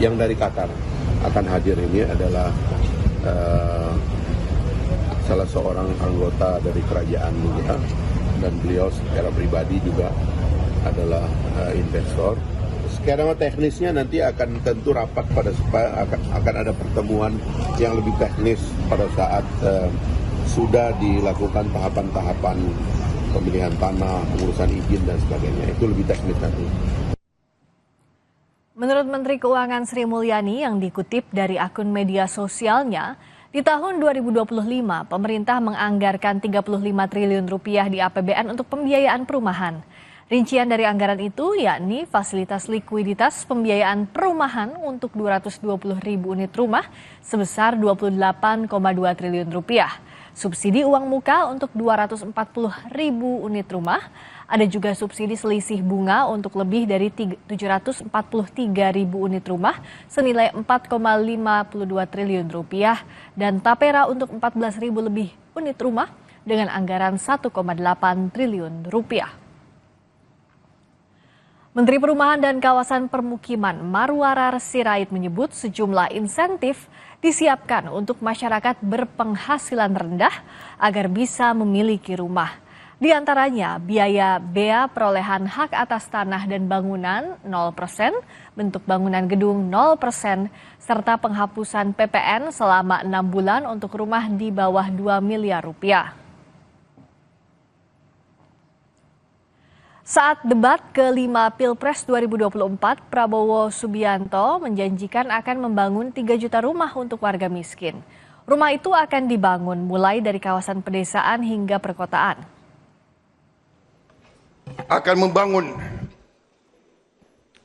yang dari Qatar akan hadir ini adalah salah seorang anggota dari kerajaan kita, dan beliau secara pribadi juga adalah investor. Sekarang teknisnya nanti akan tentu rapat akan ada pertemuan yang lebih teknis pada saat sudah dilakukan tahapan-tahapan pemilihan tanah, pengurusan izin dan sebagainya. Itu lebih teknis nanti. Menurut Menteri Keuangan Sri Mulyani yang dikutip dari akun media sosialnya, di tahun 2025 pemerintah menganggarkan 35 triliun rupiah di APBN untuk pembiayaan perumahan. Rincian dari anggaran itu yakni fasilitas likuiditas pembiayaan perumahan untuk 220.000 unit rumah sebesar 28,2 triliun rupiah. Subsidi uang muka untuk 240.000 unit rumah. Ada juga subsidi selisih bunga untuk lebih dari 743.000 unit rumah senilai 4,52 triliun rupiah dan tapera untuk 14.000 lebih unit rumah dengan anggaran 1,8 triliun rupiah. Menteri Perumahan dan Kawasan Permukiman Marwarar Sirait menyebut sejumlah insentif disiapkan untuk masyarakat berpenghasilan rendah agar bisa memiliki rumah. Di antaranya biaya bea perolehan hak atas tanah dan bangunan 0%, bentuk bangunan gedung 0%, serta penghapusan PPN selama 6 bulan untuk rumah di bawah 2 miliar rupiah. Saat debat kelima Pilpres 2024, Prabowo Subianto menjanjikan akan membangun 3 juta rumah untuk warga miskin. Rumah itu akan dibangun mulai dari kawasan pedesaan hingga perkotaan. Akan membangun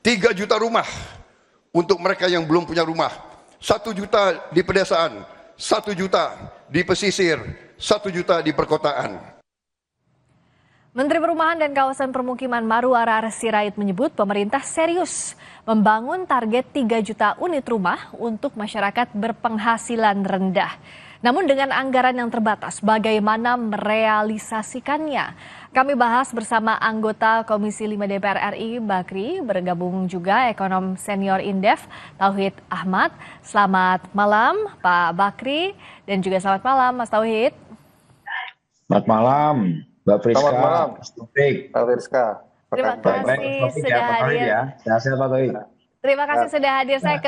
3 juta rumah untuk mereka yang belum punya rumah. 1 juta di pedesaan, 1 juta di pesisir, 1 juta di perkotaan. Menteri Perumahan dan Kawasan Permukiman Marwarar Sirait menyebut pemerintah serius membangun target 3 juta unit rumah untuk masyarakat berpenghasilan rendah. Namun dengan anggaran yang terbatas, bagaimana merealisasikannya? Kami bahas bersama anggota Komisi 5 DPR RI Bakri, bergabung juga ekonom senior Indef Tauhid Ahmad. Selamat malam Pak Bakri dan juga selamat malam Mas Tauhid. Selamat malam Mbak Friska. Selamat malam Pak Friska. Terima kasih sudah hadir. Sehat Pak Tauhid. Terima kasih sudah hadir. Saya ke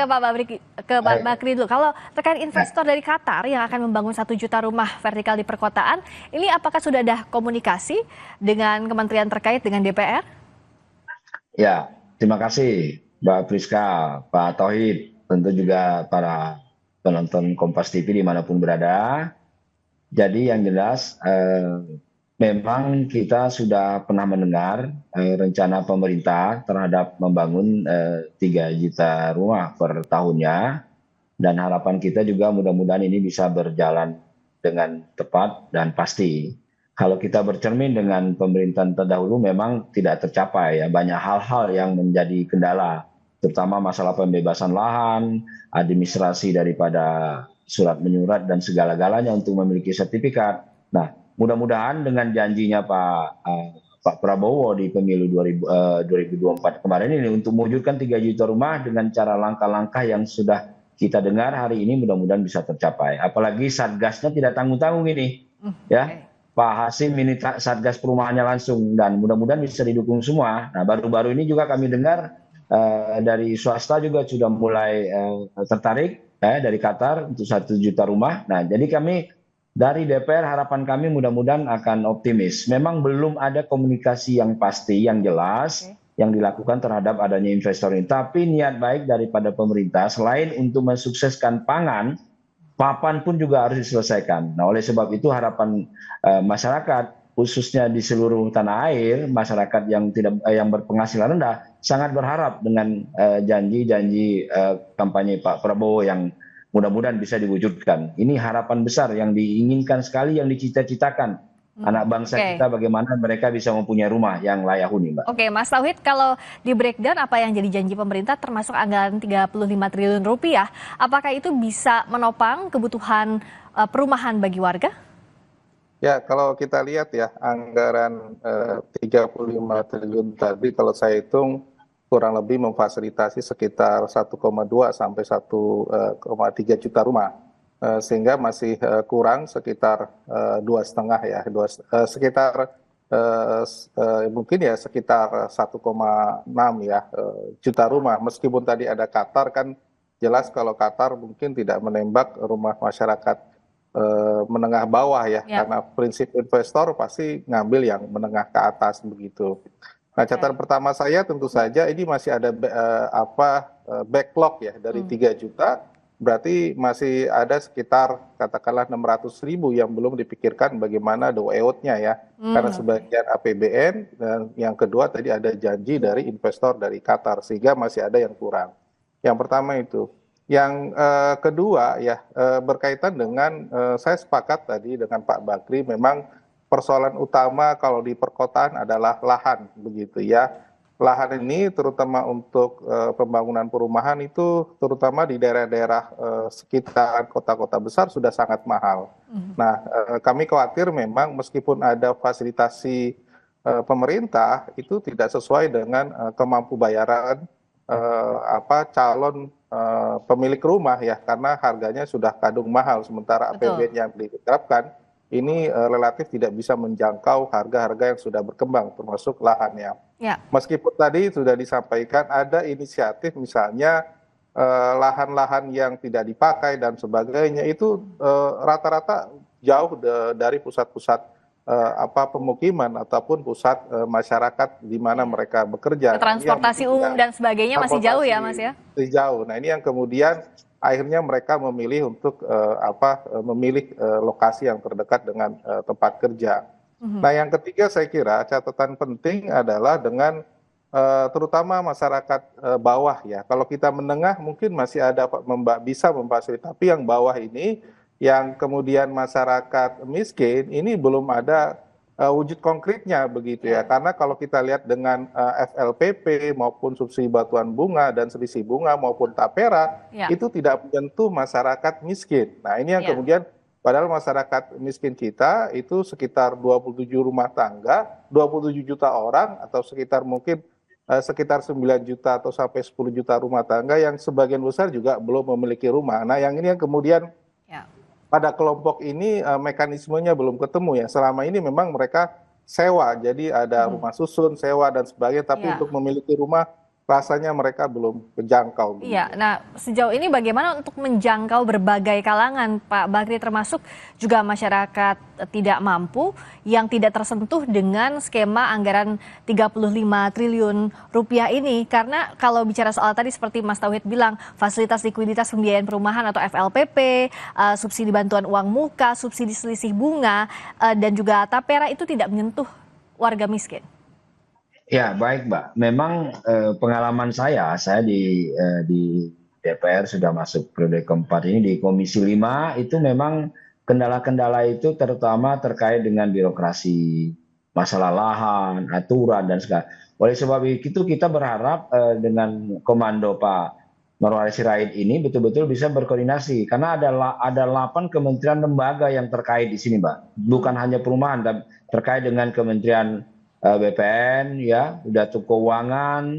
Pak Bakri dulu. Kalau terkait investor dari Qatar yang akan membangun 1 juta rumah vertikal di perkotaan, ini apakah sudah ada komunikasi dengan kementerian terkait dengan DPR? Ya, terima kasih Mbak Friska, Pak Tauhid, tentu juga para penonton Kompas TV dimanapun berada. Jadi yang jelas memang kita sudah pernah mendengar rencana pemerintah terhadap membangun 3 juta rumah per tahunnya, dan harapan kita juga mudah-mudahan ini bisa berjalan dengan tepat dan pasti. Kalau kita bercermin dengan pemerintahan terdahulu memang tidak tercapai ya, banyak hal-hal yang menjadi kendala, terutama masalah pembebasan lahan, administrasi daripada surat menyurat dan segala-galanya untuk memiliki sertifikat. Nah, mudah-mudahan dengan janjinya Pak Prabowo di pemilu 2024 kemarin ini untuk mewujudkan 3 juta rumah dengan cara langkah-langkah yang sudah kita dengar hari ini mudah-mudahan bisa tercapai. Apalagi Satgasnya tidak tanggung-tanggung ini. Ya, Pak Hasim ini Satgas perumahannya langsung dan mudah-mudahan bisa didukung semua. Nah, baru-baru ini juga kami dengar dari swasta juga sudah mulai tertarik dari Qatar untuk 1 juta rumah. Nah, jadi kami dari DPR harapan kami mudah-mudahan akan optimis. Memang belum ada komunikasi yang pasti, yang jelas yang dilakukan terhadap adanya investor ini. Tapi niat baik daripada pemerintah selain untuk mensukseskan pangan, papan pun juga harus diselesaikan. Nah, oleh sebab itu harapan masyarakat khususnya di seluruh tanah air, masyarakat yang berpenghasilan rendah sangat berharap dengan janji-janji kampanye Pak Prabowo yang mudah-mudahan bisa diwujudkan. Ini harapan besar yang diinginkan sekali, yang dicita-citakan anak bangsa kita, bagaimana mereka bisa mempunyai rumah yang layak huni, Mbak. Oke, Mas Tauhid, kalau di breakdown apa yang jadi janji pemerintah termasuk anggaran 35 triliun rupiah, apakah itu bisa menopang kebutuhan perumahan bagi warga? Ya, kalau kita lihat ya, anggaran 35 triliun tadi kalau saya hitung kurang lebih memfasilitasi sekitar 1,2 sampai 1,3 juta rumah. Sehingga masih kurang sekitar 2,5 ya, sekitar mungkin ya sekitar 1,6 ya juta rumah. Meskipun tadi ada Qatar, kan jelas kalau Qatar mungkin tidak menembak rumah masyarakat menengah bawah ya, karena prinsip investor pasti ngambil yang menengah ke atas begitu. Nah, catatan pertama saya tentu saja ini masih ada backlog ya dari 3 juta, berarti masih ada sekitar katakanlah 600.000 yang belum dipikirkan bagaimana the way out-nya ya. Karena sebagian APBN, dan yang kedua tadi ada janji dari investor dari Qatar, sehingga masih ada yang kurang. Yang pertama itu. Yang kedua ya, berkaitan dengan saya sepakat tadi dengan Pak Bakri, memang persoalan utama kalau di perkotaan adalah lahan begitu ya. Lahan ini terutama untuk pembangunan perumahan itu terutama di daerah-daerah sekitar kota-kota besar sudah sangat mahal. Nah, kami khawatir memang meskipun ada fasilitasi pemerintah itu tidak sesuai dengan kemampu bayaran calon pemilik rumah ya, karena harganya sudah kadung mahal, sementara APBN yang diterapkan ini relatif tidak bisa menjangkau harga-harga yang sudah berkembang, termasuk lahannya. Meskipun tadi sudah disampaikan ada inisiatif misalnya lahan-lahan yang tidak dipakai dan sebagainya, itu rata-rata jauh dari pusat-pusat pemukiman ataupun pusat masyarakat di mana mereka bekerja. Transportasi umum dan sebagainya masih jauh ya, Mas ya? Masih jauh. Nah, ini yang kemudian akhirnya mereka memilih untuk memilih lokasi yang terdekat dengan tempat kerja. Nah, yang ketiga saya kira catatan penting adalah dengan terutama masyarakat bawah ya. Kalau kita menengah mungkin masih ada bisa memfasilitasi, tapi yang bawah ini yang kemudian masyarakat miskin ini belum ada wujud konkretnya begitu ya. Karena kalau kita lihat dengan FLPP maupun subsidi bantuan bunga dan selisih bunga maupun tapera itu tidak menyentuh masyarakat miskin. Nah, ini yang kemudian padahal masyarakat miskin kita itu sekitar 27 rumah tangga, 27 juta orang, atau sekitar mungkin sekitar 9 juta atau sampai 10 juta rumah tangga yang sebagian besar juga belum memiliki rumah. Nah, yang ini yang kemudian pada kelompok ini mekanismenya belum ketemu ya. Selama ini memang mereka sewa, jadi ada rumah susun, sewa dan sebagainya, tapi untuk memiliki rumah rasanya mereka belum terjangkau. Iya, nah sejauh ini bagaimana untuk menjangkau berbagai kalangan, Pak Bakri, termasuk juga masyarakat tidak mampu yang tidak tersentuh dengan skema anggaran 35 triliun rupiah ini? Karena kalau bicara soal tadi seperti Mas Tauhid bilang, fasilitas likuiditas pembiayaan perumahan atau FLPP, subsidi bantuan uang muka, subsidi selisih bunga, dan juga tapera itu tidak menyentuh warga miskin. Ya, baik, Mbak. Memang pengalaman saya di DPR sudah masuk periode keempat ini, di Komisi 5 itu memang kendala-kendala itu terutama terkait dengan birokrasi, masalah lahan, aturan dan segala. Oleh sebab itu kita berharap dengan komando Pak Marwaris Sirait ini betul-betul bisa berkoordinasi, karena ada 8 kementerian lembaga yang terkait di sini, Mbak. Bukan hanya perumahan, tapi terkait dengan Kementerian BPN ya, udah keuangan,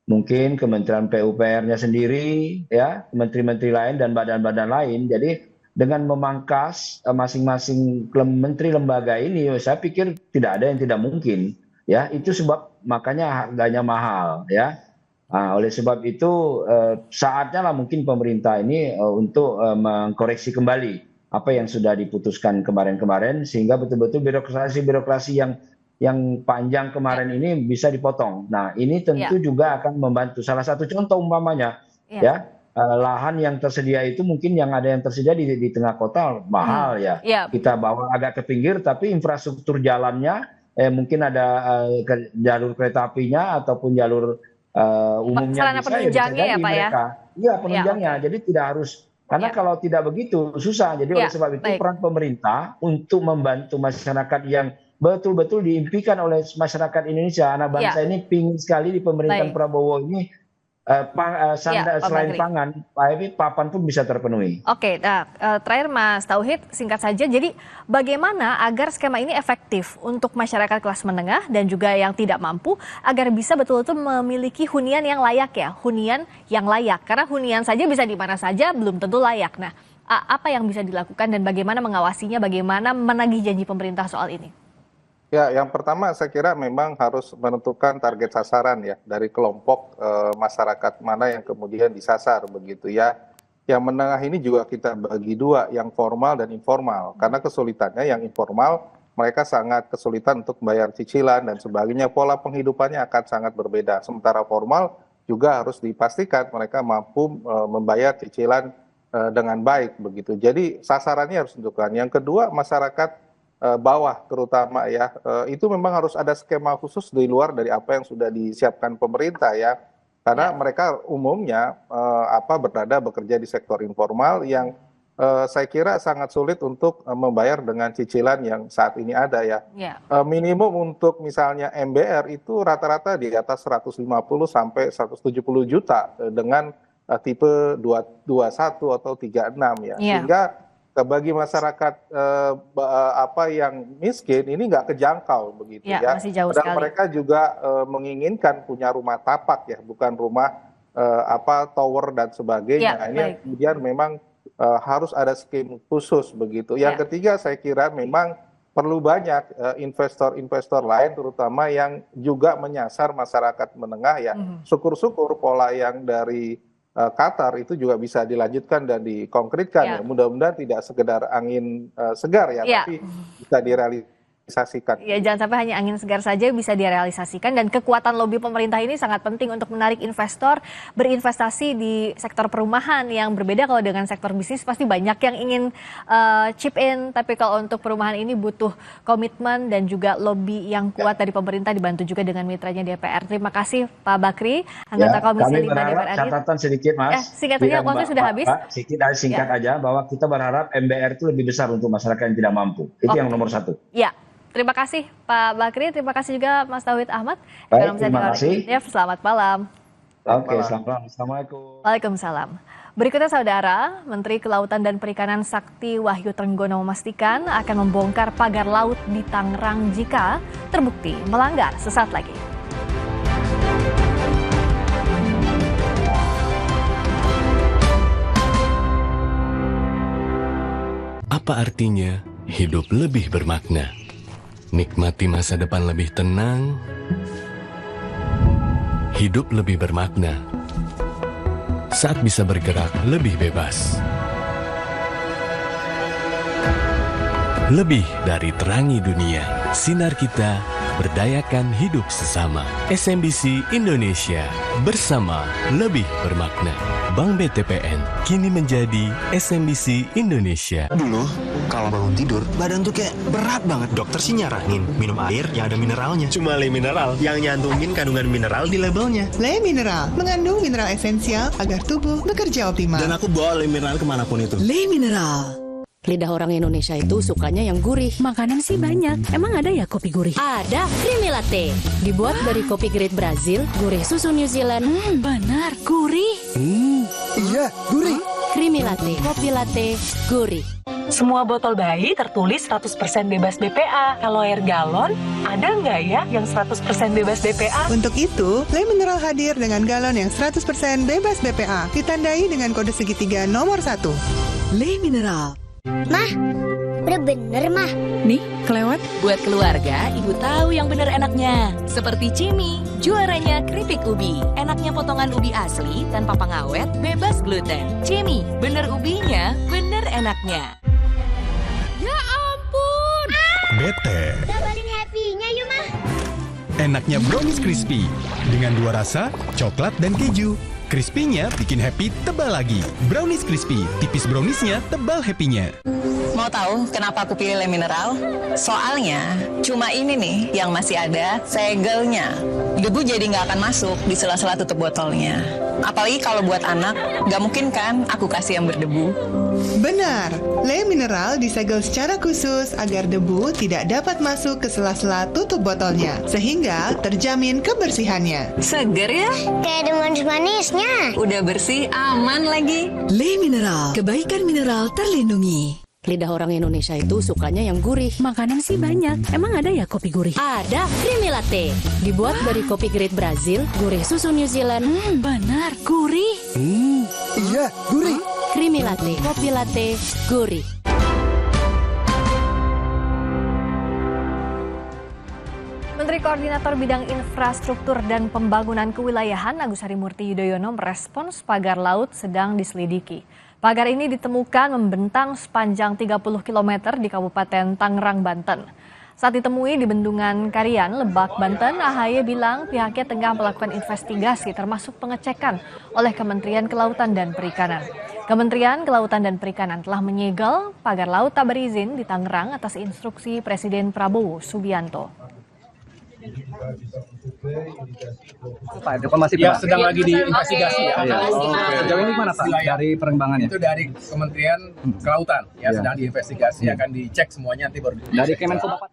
mungkin Kementerian PUPR-nya sendiri ya, menteri-menteri lain dan badan-badan lain. Jadi dengan memangkas masing-masing menteri lembaga ini, saya pikir tidak ada yang tidak mungkin ya. Itu sebab makanya harganya mahal ya. Nah, oleh sebab itu saatnya lah mungkin pemerintah ini untuk mengkoreksi kembali apa yang sudah diputuskan kemarin-kemarin, sehingga betul-betul birokrasi yang panjang kemarin ini bisa dipotong. Nah, ini tentu juga akan membantu. Salah satu contoh umpamanya ya, lahan yang tersedia itu mungkin yang ada yang tersedia di tengah kota mahal ya. Kita bawa agak ke pinggir, tapi infrastruktur jalannya mungkin ada jalur kereta apinya ataupun jalur umumnya bisa jadi mereka. Iya, penunjangnya. Jadi tidak harus, karena kalau tidak begitu susah. Jadi oleh sebab itu peran pemerintah untuk membantu masyarakat yang betul-betul diimpikan oleh masyarakat Indonesia. Anak bangsa ini pingin sekali di pemerintahan Prabowo ini Pak Selain Bakri. pangan, Pak Evi, papan pun bisa terpenuhi. Oke, nah terakhir Mas Tauhid, singkat saja. Jadi bagaimana agar skema ini efektif untuk masyarakat kelas menengah dan juga yang tidak mampu agar bisa betul-betul memiliki hunian yang layak ya, hunian yang layak. Karena hunian saja bisa di mana saja, belum tentu layak. Nah, apa yang bisa dilakukan dan bagaimana mengawasinya, bagaimana menagih janji pemerintah soal ini? Ya, yang pertama saya kira memang harus menentukan target sasaran ya dari kelompok masyarakat mana yang kemudian disasar begitu ya. Yang menengah ini juga kita bagi dua, yang formal dan informal. Karena kesulitannya yang informal mereka sangat kesulitan untuk membayar cicilan dan sebagainya. Pola penghidupannya akan sangat berbeda. Sementara formal juga harus dipastikan mereka mampu membayar cicilan dengan baik begitu. Jadi sasarannya harus ditentukan. Yang kedua, masyarakat bawah terutama ya, itu memang harus ada skema khusus di luar dari apa yang sudah disiapkan pemerintah ya, karena mereka umumnya berada bekerja di sektor informal yang saya kira sangat sulit untuk membayar dengan cicilan yang saat ini ada ya. Minimum untuk misalnya MBR itu rata-rata di atas 150 sampai 170 juta dengan tipe 21 atau 36 ya, sehingga bagi masyarakat yang miskin ini nggak kejangkau begitu ya. Masih jauh Dan sekali. mereka juga menginginkan punya rumah tapak ya, bukan rumah tower dan sebagainya. Ini yang kemudian memang harus ada skim khusus begitu. Yang ketiga saya kira memang perlu banyak investor-investor lain terutama yang juga menyasar masyarakat menengah ya. Syukur-syukur pola yang dari Qatar itu juga bisa dilanjutkan dan dikonkretkan ya. Mudah-mudahan tidak sekedar angin segar ya, tapi bisa direalisasikan. Ya, jangan sampai hanya angin segar saja bisa direalisasikan, dan kekuatan lobi pemerintah ini sangat penting untuk menarik investor berinvestasi di sektor perumahan yang berbeda. Kalau dengan sektor bisnis pasti banyak yang ingin chip in, tapi kalau untuk perumahan ini butuh komitmen dan juga lobi yang kuat dari pemerintah dibantu juga dengan mitranya DPR. Terima kasih Pak Bakri, anggota Komisi 5 DPR RI. Catatan sedikit Mas. Singkat saja, waktu sudah habis. Singkat aja bahwa kita berharap MBR itu lebih besar untuk masyarakat yang tidak mampu. Itu yang nomor 1. Ya. Terima kasih Pak Bakri, terima kasih juga Mas Tauhid Ahmad. Baik, terima kasih. Selamat malam. Oke, selamat malam. Assalamualaikum. Waalaikumsalam. Berikutnya saudara, Menteri Kelautan dan Perikanan Sakti Wahyu Trenggono memastikan akan membongkar pagar laut di Tangerang jika terbukti melanggar. Sesaat lagi. Apa artinya hidup lebih bermakna? Nikmati masa depan lebih tenang, hidup lebih bermakna saat bisa bergerak lebih bebas. Lebih dari terangi dunia, sinar kita berdayakan hidup sesama. SMBC Indonesia, bersama lebih bermakna. Bank BTPN kini menjadi SMBC Indonesia. Dulu, kalau bangun tidur, badan tuh kayak berat banget. Dokter sih nyaranin minum air yang ada mineralnya. Cuma Le Mineral yang nyantumin kandungan mineral di labelnya. Le Mineral mengandung mineral esensial agar tubuh bekerja optimal. Dan aku bawa Le Mineral kemanapun itu. Le Mineral. Lidah orang Indonesia itu sukanya yang gurih. Makanan sih banyak. Emang ada ya kopi gurih? Ada, Creamy Latte. Dibuat dari kopi grade Brazil, gurih susu New Zealand. Benar, gurih. Iya, gurih. Creamy Latte, kopi latte, gurih. Semua botol bayi tertulis 100% bebas BPA. Kalau air galon, ada nggak ya yang 100% bebas BPA? Untuk itu, Le Mineral hadir dengan galon yang 100% bebas BPA. Ditandai dengan kode segitiga nomor 1. Le Mineral. Mah, udah bener mah. Nih, kelewat. Buat keluarga, ibu tahu yang bener enaknya. Seperti Cimi, juaranya keripik ubi. Enaknya potongan ubi asli, tanpa pengawet, bebas gluten. Cimi, bener ubinya, bener enaknya. Ya ampun. Bete. Gambarin happy-nya yuk mah. Enaknya brownies crispy dengan 2 rasa, coklat dan keju. Crispy-nya bikin happy tebal lagi. Brownies crispy, tipis browniesnya, tebal happy-nya. Mau tahu kenapa aku pilih Le Mineral? Soalnya cuma ini nih yang masih ada segelnya. Debu jadi nggak akan masuk di sela-sela tutup botolnya. Apalagi kalau buat anak, nggak mungkin kan aku kasih yang berdebu. Benar, Le Mineral disegel secara khusus agar debu tidak dapat masuk ke sela-sela tutup botolnya, sehingga terjamin kebersihannya. Seger ya? Kayak ada manis-manisnya. Udah bersih, aman lagi. Le Mineral, kebaikan mineral terlindungi. Lidah orang Indonesia itu sukanya yang gurih. Makanan sih banyak. Emang ada ya kopi gurih? Ada, Creamy Latte. Dibuat dari kopi grade Brazil, gurih susu New Zealand. Benar, gurih. Iya, gurih. Creamy Latte, kopi latte, gurih. Menteri Koordinator Bidang Infrastruktur dan Pembangunan Kewilayahan Agus Harimurti Yudhoyono merespons pagar laut sedang diselidiki. Pagar ini ditemukan membentang sepanjang 30 km di Kabupaten Tangerang, Banten. Saat ditemui di Bendungan Karian, Lebak, Banten, AHY bilang pihaknya tengah melakukan investigasi termasuk pengecekan oleh Kementerian Kelautan dan Perikanan. Kementerian Kelautan dan Perikanan telah menyegel pagar laut tak berizin di Tangerang atas instruksi Presiden Prabowo Subianto. Pak, itu masih sedang lagi diinvestigasi ya. Sejauh ini mana Pak dari perkembangannya? Itu dari Kementerian Kelautan ya, sedang diinvestigasi, akan dicek semuanya nanti baru dari Kemenko Bapak.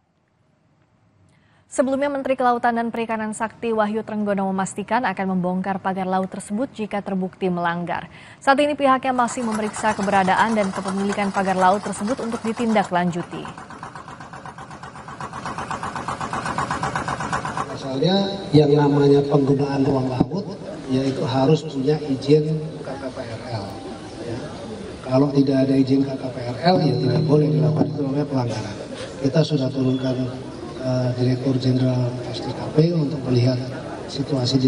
Sebelumnya Menteri Kelautan dan Perikanan Sakti Wahyu Trenggono memastikan akan membongkar pagar laut tersebut jika terbukti melanggar. Saat ini pihaknya masih memeriksa keberadaan dan kepemilikan pagar laut tersebut untuk ditindaklanjuti. Soalnya yang namanya penggunaan ruang laut yaitu harus punya izin KKPRL. Ya. Kalau tidak ada izin KKPRL ya tidak boleh dilakukan, itu namanya pelanggaran. Kita sudah turunkan Direktur Jenderal STKP untuk melihat situasi di